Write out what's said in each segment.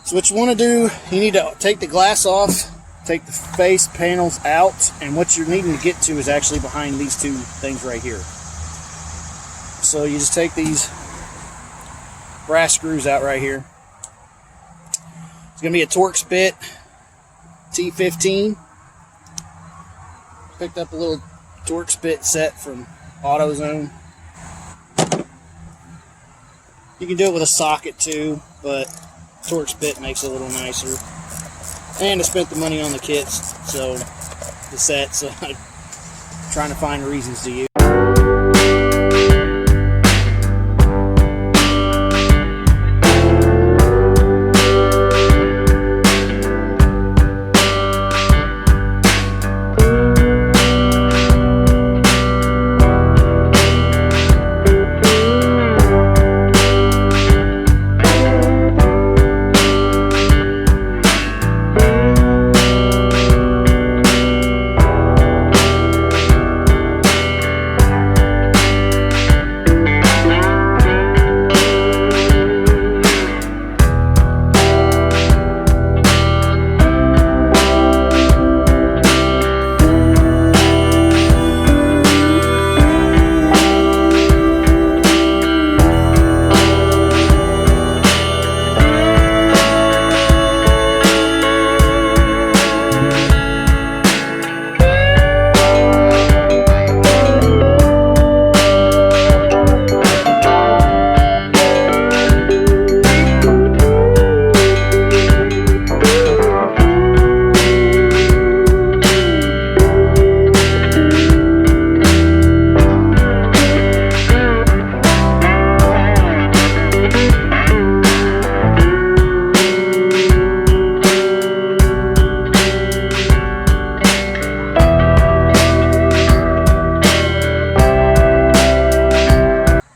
So what you want to do, you need to take the glass off, take the face panels out, and what you're needing to get to is actually behind these two things right here. So you just take these brass screws out right here. It's going to be a Torx bit T15. Picked up a little Torx bit set from AutoZone. You can do it with a socket too, but Torx bit makes it a little nicer. And I spent the money on the kits, so the set, so I'm trying to find reasons to use.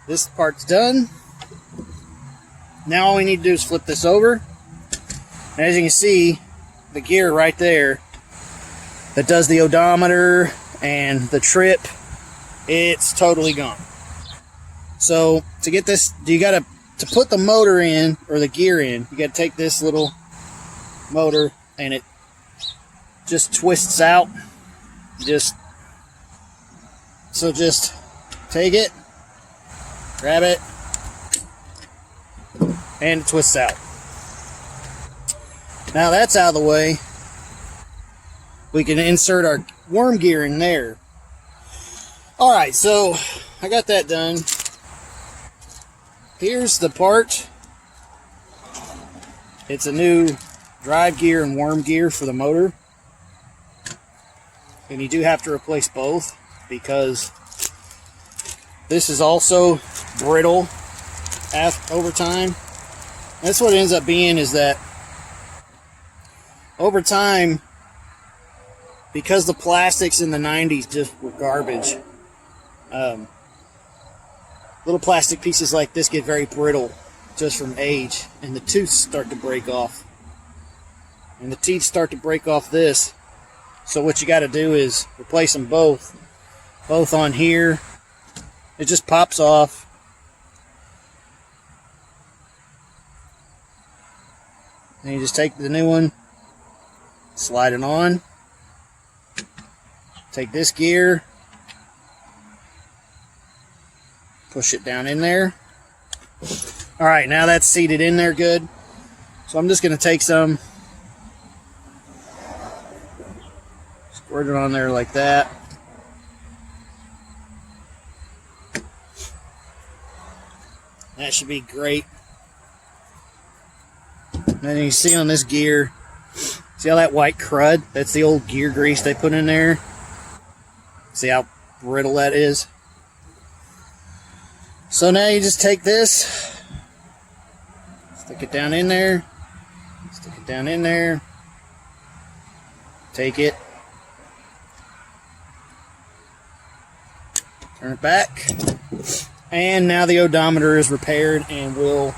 This part's done. Now all we need to do is flip this over. And as you can see, the gear right there that does the odometer and the trip, it's totally gone. So to get this, to put the motor in, or the gear in, you got to take this little motor and it just twists out. Just take it, grab it, and it twists out. Now that's out of the way, we can insert our worm gear in there. Alright, so I got that done. Here's the part. It's a new drive gear and worm gear for the motor. And you do have to replace both because this is also brittle over time. That's what it ends up being, is that over time, because the plastics in the 90s just were garbage, little plastic pieces like this get very brittle just from age, and the tooths start to break off. And the teeth start to break off this. So what you got to do is replace them both on here. It just pops off. And you just take the new one, slide it on, take this gear, push it down in there. Alright, now that's seated in there good. So I'm just going to take some, squirt it on there like that. That should be great. And then you see on this gear, see all that white crud? That's the old gear grease they put in there. See how brittle that is? So now you just take this, stick it down in there, stick it down in there, take it, turn it back, and now the odometer is repaired and will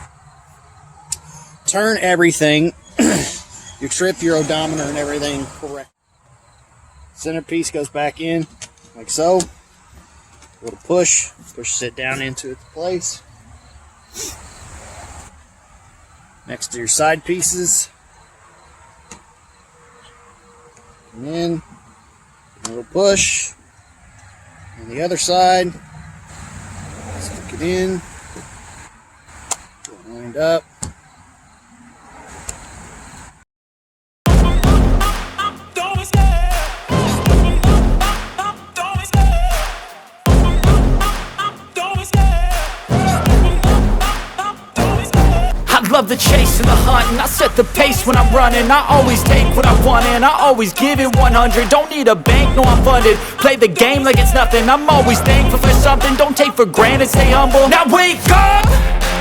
turn everything, your trip, your odometer, and everything correct. Centerpiece goes back in, like so. A little pushes it down into its place. next to your side pieces. And then a little push on the other side. Stick it in. Get it lined up. I love the chase and the hunt, and I set the pace when I'm running. I always take what I want and I always give it 100. Don't need a bank, no I'm funded. Play the game like it's nothing. I'm always thankful for something. Don't take for granted, stay humble. Now wake up!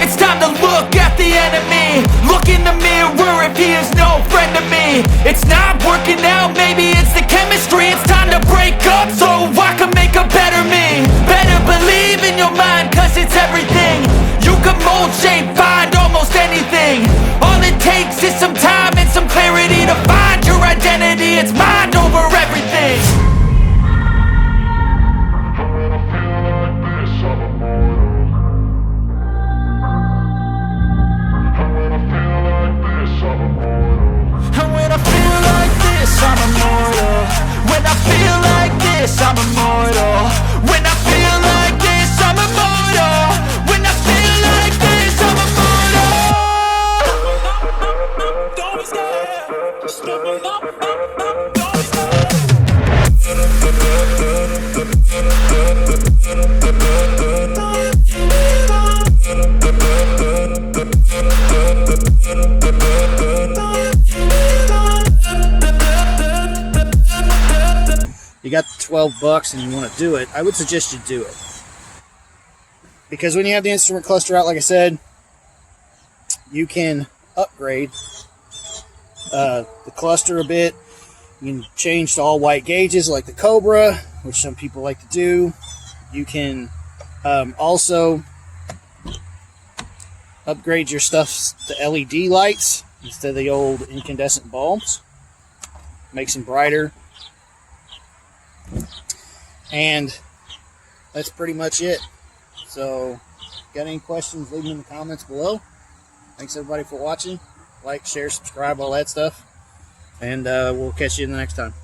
It's time to look at the enemy. Look in the mirror if he is no friend to me. It's not working out, maybe it's the chemistry. It's time to break up so I can make a better me. Better believe in your mind, cause it's everything. You can mold, shape, find almost anything. All it takes is some time and some clarity to find your identity. It's mind over everything. And when I feel like this, I'm immortal. When I feel like this, I'm immortal. When I feel like this, I'm immortal. When I feel like this, I'm immortal. Don't be scared. Just open up. Don't be scared. You got the $12 and you want to do it, I would suggest you do it. Because when you have the instrument cluster out, like I said, you can upgrade the cluster a bit. You can change to all white gauges like the Cobra, which some people like to do. You can also upgrade your stuff to LED lights instead of the old incandescent bulbs. Makes them brighter. And that's pretty much it. So, got any questions, leave them in the comments below. Thanks everybody for watching. Like, share, subscribe, all that stuff. And we'll catch you in the next time.